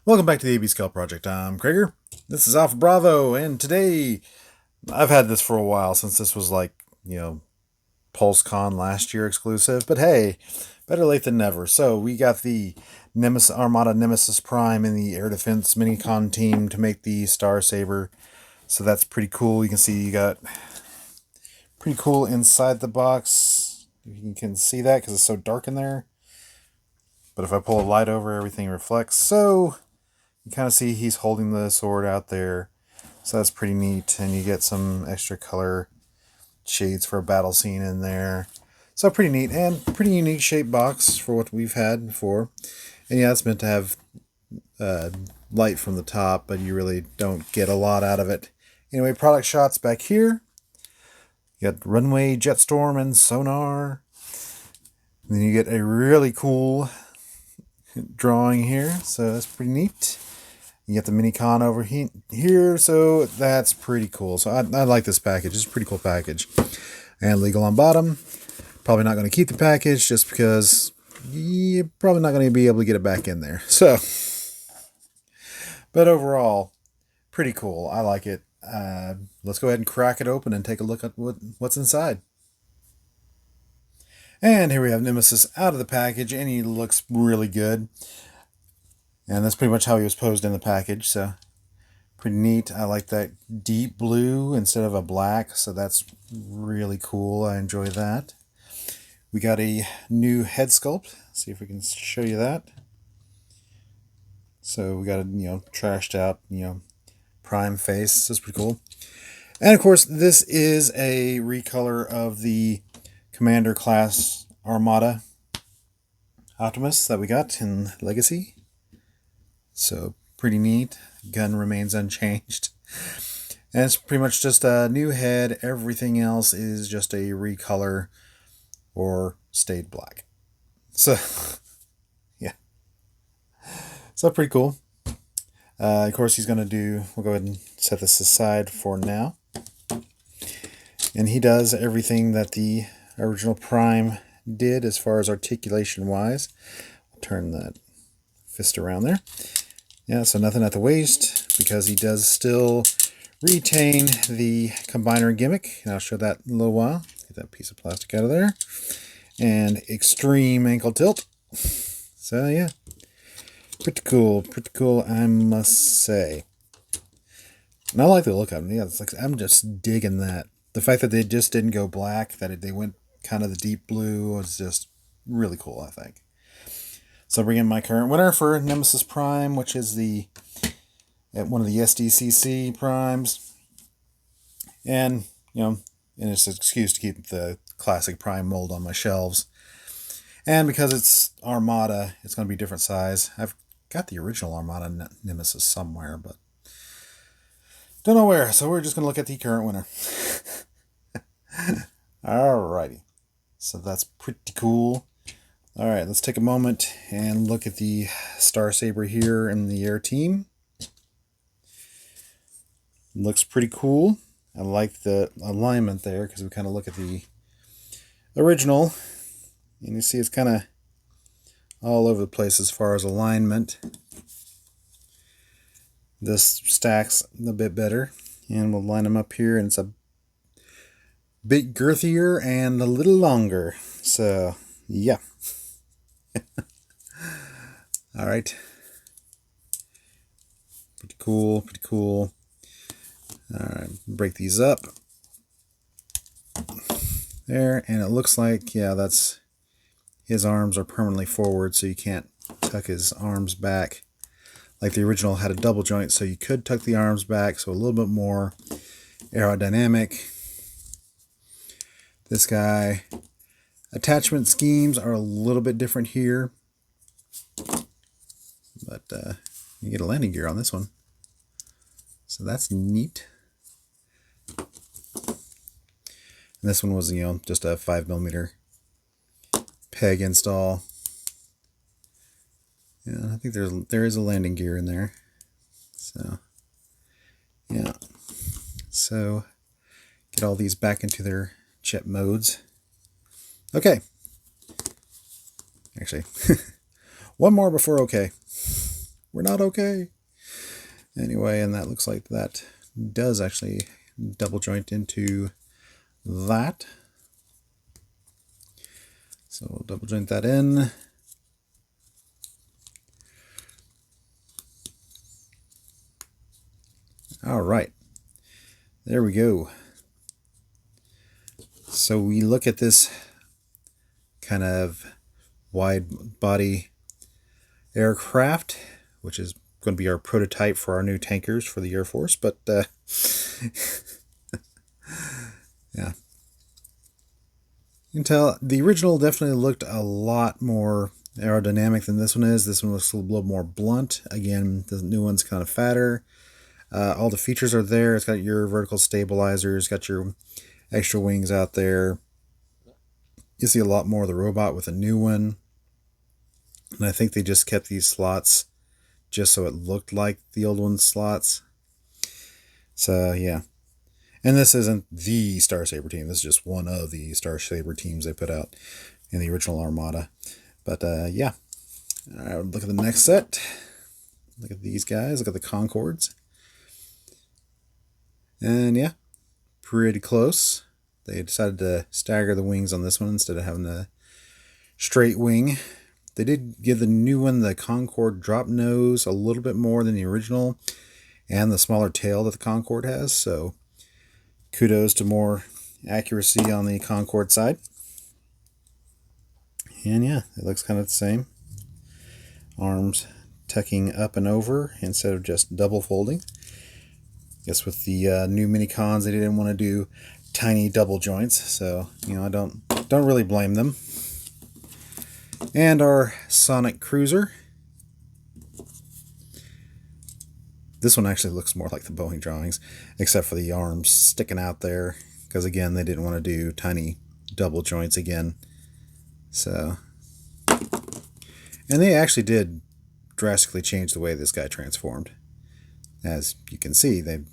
Welcome back to the AB Scale Project. I'm Krager. This is Alpha Bravo, and today I've had this for a while since this was Pulsecon last year exclusive. But hey, better late than never. So we got the Nemesis Armada Nemesis Prime in the Air Defense Minicon team to make the Star Saber. So that's pretty cool. You can see you got pretty cool inside the box. You can see that because it's so dark in there. But if I pull a light over, everything reflects. So you kind of see he's holding the sword out there. So that's pretty neat. And you get some extra color shades for a battle scene in there. So pretty neat and pretty unique shape box for what we've had before. And yeah, it's meant to have light from the top, but you really don't get a lot out of it. Anyway, product shots back here. You got runway, jetstorm, and sonar. And then you get a really cool drawing here. So that's pretty neat. You get the Minicon over here, so that's pretty cool. So I like this package. It's a pretty cool package. And legal on bottom. Probably not going to keep the package just because you're probably not going to be able to get it back in there. So, but overall, pretty cool. I like it. Let's go ahead and crack it open and take a look at what's inside. And here we have Nemesis out of the package, and he looks really good. And that's pretty much how he was posed in the package, so pretty neat. I like that deep blue instead of a black, so that's really cool. I enjoy that. We got a new head sculpt. See if we can show you that. So we got a, trashed out, prime face. That's pretty cool. And of course, this is a recolor of the Commander class Armada Optimus that we got in Legacy. So pretty neat. Gun remains unchanged. And it's pretty much just a new head. Everything else is just a recolor or stayed black. So, yeah. So pretty cool. Of course, we'll go ahead and set this aside for now. And he does everything that the original Prime did as far as articulation wise. I'll turn that fist around there. Yeah, so nothing at the waist because he does still retain the combiner gimmick. And I'll show that in a little while. Get that piece of plastic out of there. And extreme ankle tilt. So yeah, pretty cool, I must say. And I like the look of him. Yeah, it's like I'm just digging that. The fact that they just didn't go black, that they went kind of the deep blue was just really cool, I think. So bring in my current winner for Nemesis Prime, which is one of the SDCC primes. And, and it's an excuse to keep the classic Prime mold on my shelves. And because it's Armada, it's going to be different size. I've got the original Armada Nemesis somewhere, but don't know where. So we're just going to look at the current winner. Alrighty. So that's pretty cool. Alright, let's take a moment and look at the Star Saber here in the Air team. Looks pretty cool. I like the alignment there because we kind of look at the original. And you see it's kind of all over the place as far as alignment. This stacks a bit better. And we'll line them up here, and it's a bit girthier and a little longer. So, yeah. All right. Pretty cool. All right, break these up. There, and it looks like, yeah, that's his arms are permanently forward, so you can't tuck his arms back. Like the original had a double joint, so you could tuck the arms back, so a little bit more aerodynamic. This guy, attachment schemes are a little bit different here, but you get a landing gear on this one, so that's neat. And this one was, just a 5mm peg install. Yeah, I think there is a landing gear in there. So, yeah. So, get all these back into their jet modes. Okay. Actually, one more before okay. We're not okay. Anyway, and that looks like that does actually double joint into that. So we'll double joint that in. All right, there we go. So we look at this kind of wide body aircraft, which is going to be our prototype for our new tankers for the Air Force, but yeah. You can tell the original definitely looked a lot more aerodynamic than this one is. This one looks a little more blunt. Again, the new one's kind of fatter. All the features are there. It's got your vertical stabilizers, got your extra wings out there. You see a lot more of the robot with a new one. And I think they just kept these slots just so it looked like the old one's slots. So, yeah. And this isn't the Star Saber team. This is just one of the Star Saber teams they put out in the original Armada. But, yeah. Look at the next set. Look at these guys. Look at the Concords. And, yeah. Pretty close. They decided to stagger the wings on this one instead of having the straight wing. They did give the new one, the Concorde, drop nose a little bit more than the original, and the smaller tail that the Concorde has, so kudos to more accuracy on the Concorde side. And yeah, it looks kind of the same. Arms tucking up and over instead of just double folding. Guess with the new Minicons, they didn't want to do tiny double joints, so I don't really blame them. And our Sonic Cruiser. This one actually looks more like the Boeing drawings, except for the arms sticking out there, because again, they didn't want to do tiny double joints again. So, and they actually did drastically change the way this guy transformed. As you can see, they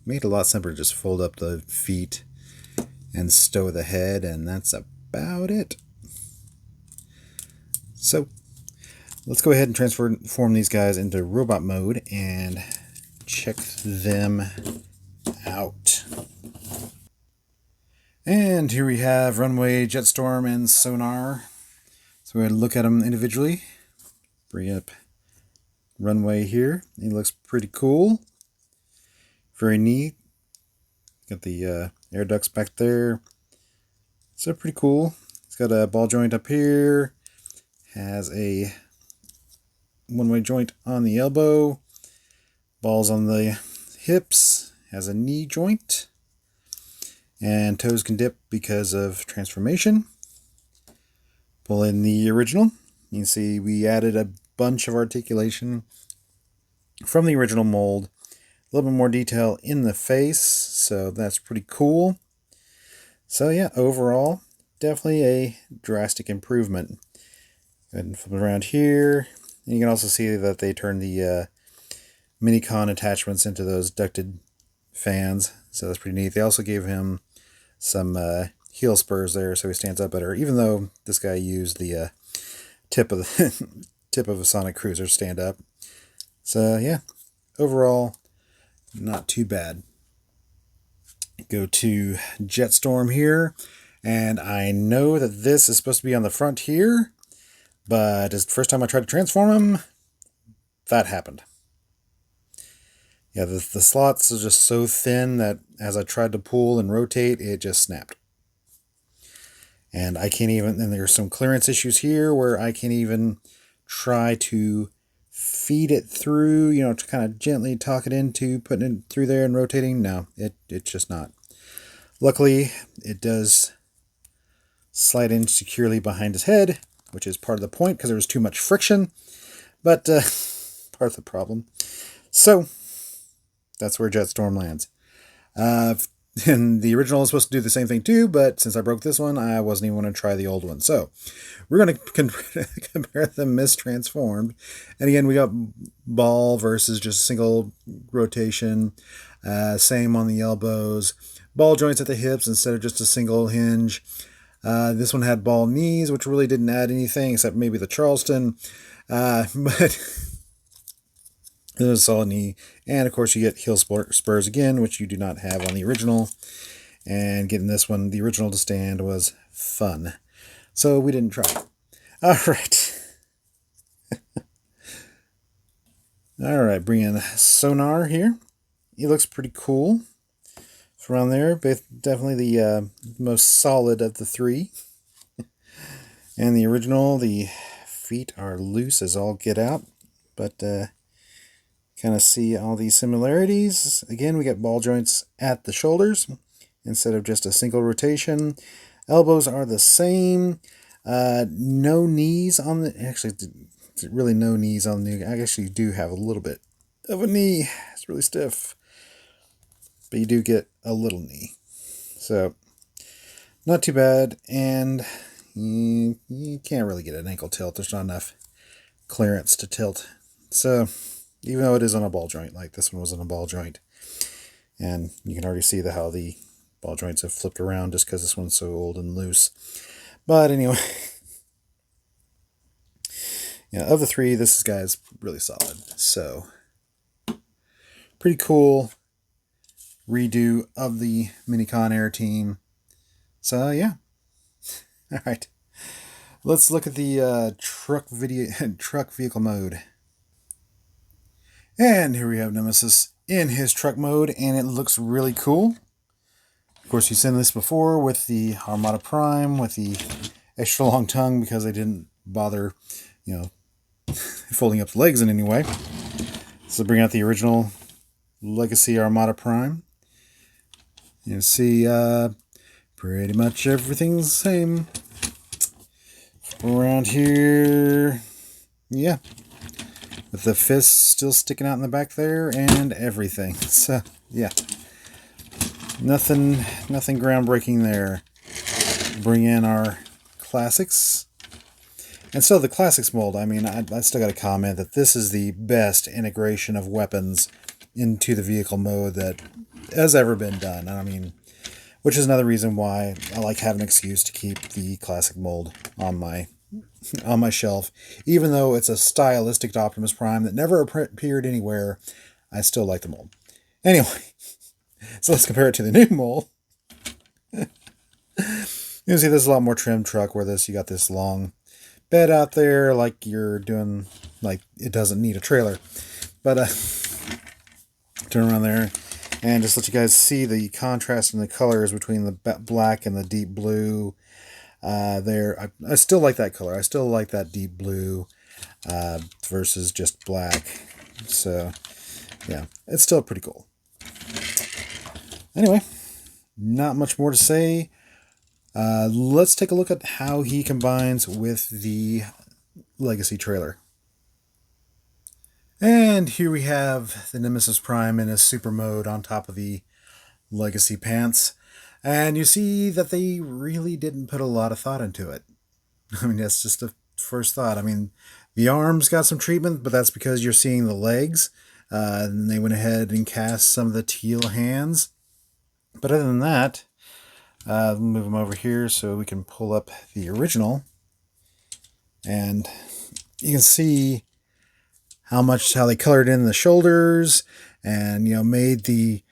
made it a lot simpler to just fold up the feet and stow the head, and that's about it. So let's go ahead and transform these guys into robot mode and check them out. And here we have runway, jetstorm, and sonar. So we're going to look at them individually. Bring up runway here. He looks pretty cool. Very neat. Got the air ducts back there. So pretty cool. It's got a ball joint up here. Has a one-way joint on the elbow. Balls on the hips. Has a knee joint. And toes can dip because of transformation. Pull in the original. You can see we added a bunch of articulation from the original mold. A little bit more detail in the face, so that's pretty cool. So yeah, overall, definitely a drastic improvement. And flip around here, and you can also see that they turned the Minicon attachments into those ducted fans, so that's pretty neat. They also gave him some heel spurs there, so he stands up better. Even though this guy used the tip of a Sonic Cruiser stand up. So yeah, overall, not too bad. Go to Jetstorm here, and I know that this is supposed to be on the front here, but as the first time I tried to transform him, that happened. Yeah, the slots are just so thin that as I tried to pull and rotate, it just snapped. And I can't even, and there's some clearance issues here where I can't even try to feed it through, to kind of gently talk it into putting it through there and rotating. No, it's just not. Luckily, it does slide in securely behind his head, which is part of the point because there was too much friction, but part of the problem. So that's where Jetstorm lands. And the original is supposed to do the same thing too, but since I broke this one, I wasn't even going to try the old one. So we're going to compare them mistransformed. And again, we got ball versus just single rotation. Same on the elbows. Ball joints at the hips instead of just a single hinge. This one had ball knees, which really didn't add anything except maybe the Charleston. But Then a solid knee. And of course you get heel spurs again, which you do not have on the original. And getting this one, the original, to stand was fun. So we didn't try it. Alright. Alright, bring in Sonar here. He looks pretty cool. It's around there. Definitely the most solid of the three. And the original, the feet are loose as all get out. But kind of see all these similarities. Again, we got ball joints at the shoulders instead of just a single rotation. Elbows are the same. No knees on the... Actually, really no knees on the... I actually do have a little bit of a knee. It's really stiff. But you do get a little knee. So, not too bad. And you can't really get an ankle tilt. There's not enough clearance to tilt. So, even though it is on a ball joint, like this one was on a ball joint. And you can already see how the ball joints have flipped around just because this one's so old and loose. But anyway, yeah, of the three, this guy is really solid. So, pretty cool redo of the Minicon Air team. So, yeah. All right. Let's look at the truck vehicle mode. And here we have Nemesis in his truck mode, and it looks really cool. Of course, you've seen this before with the Armada Prime, with the extra long tongue, because they didn't bother, folding up the legs in any way. So bring out the original Legacy Armada Prime. You see, pretty much everything's the same. Around here, yeah. With the fists still sticking out in the back there and everything. So, yeah. Nothing groundbreaking there. Bring in our classics. And so the classics mold, I mean, I still got to comment that this is the best integration of weapons into the vehicle mode that has ever been done. I mean, which is another reason why I like having an excuse to keep the classic mold on my shelf. Even though it's a stylistic Optimus Prime that never appeared anywhere, I still like the mold. Anyway, so let's compare it to the new mold. You can see there's a lot more trim truck, where you got this long bed out there, like you're doing, like it doesn't need a trailer. But turn around there and just let you guys see the contrast in the colors between the black and the deep blue. There, I still like that color. I still like that deep blue versus just black. So, yeah, it's still pretty cool. Anyway, not much more to say. Let's take a look at how he combines with the Legacy trailer. And here we have the Nemesis Prime in his super mode on top of the Legacy pants. And you see that they really didn't put a lot of thought into it. I mean, that's just the first thought. I mean, the arms got some treatment, but that's because you're seeing the legs. And they went ahead and cast some of the teal hands. But other than that, move them over here so we can pull up the original. And you can see how they colored in the shoulders and, made the,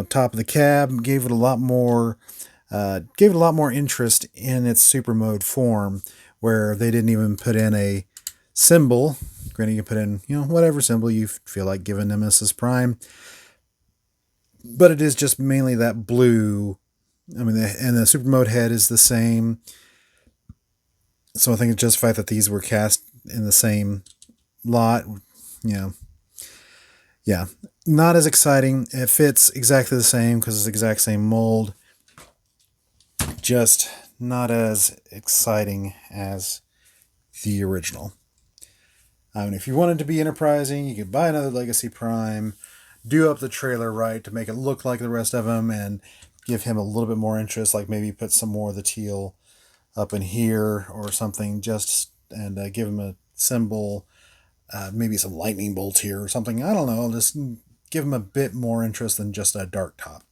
top of the cab, gave it a lot more interest in its super mode form, where they didn't even put in a symbol. Granted, you can put in, whatever symbol you feel like giving Nemesis Prime. But it is just mainly that blue. I mean, and the super mode head is the same. So I think it's justified that these were cast in the same lot. Yeah, not as exciting. It fits exactly the same because it's the exact same mold. Just not as exciting as the original. I mean, if you wanted to be enterprising, you could buy another Legacy Prime, do up the trailer right to make it look like the rest of them, and give him a little bit more interest, like maybe put some more of the teal up in here or something, and give him a symbol, maybe some lightning bolts here or something. I don't know, just give him a bit more interest than just a dark top.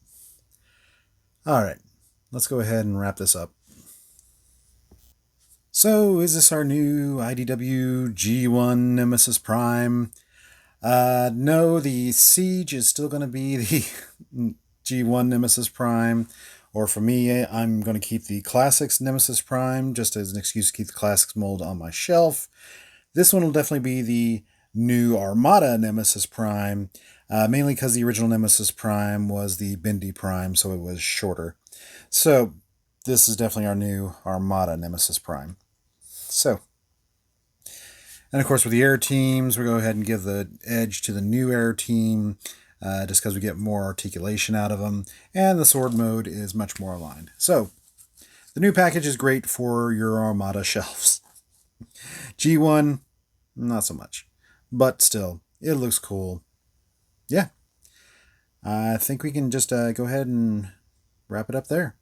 All right, let's go ahead and wrap this up. So, is this our new IDW G1 Nemesis Prime? No, the Siege is still going to be the G1 Nemesis Prime. Or for me, I'm going to keep the Classics Nemesis Prime just as an excuse to keep the Classics mold on my shelf. This one will definitely be the new Armada Nemesis Prime, mainly because the original Nemesis Prime was the Bendy Prime, so it was shorter. So this is definitely our new Armada Nemesis Prime. So, and of course with the air teams, we'll go ahead and give the edge to the new air team, just because we get more articulation out of them, and the sword mode is much more aligned. So, the new package is great for your Armada shelves. G1, not so much. But still, it looks cool. Yeah, I think we can just go ahead and wrap it up there.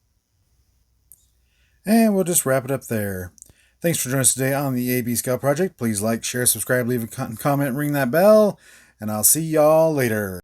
And we'll just wrap it up there. Thanks for joining us today on the AB Scout Project. Please like, share, subscribe, leave a comment, ring that bell, and I'll see y'all later.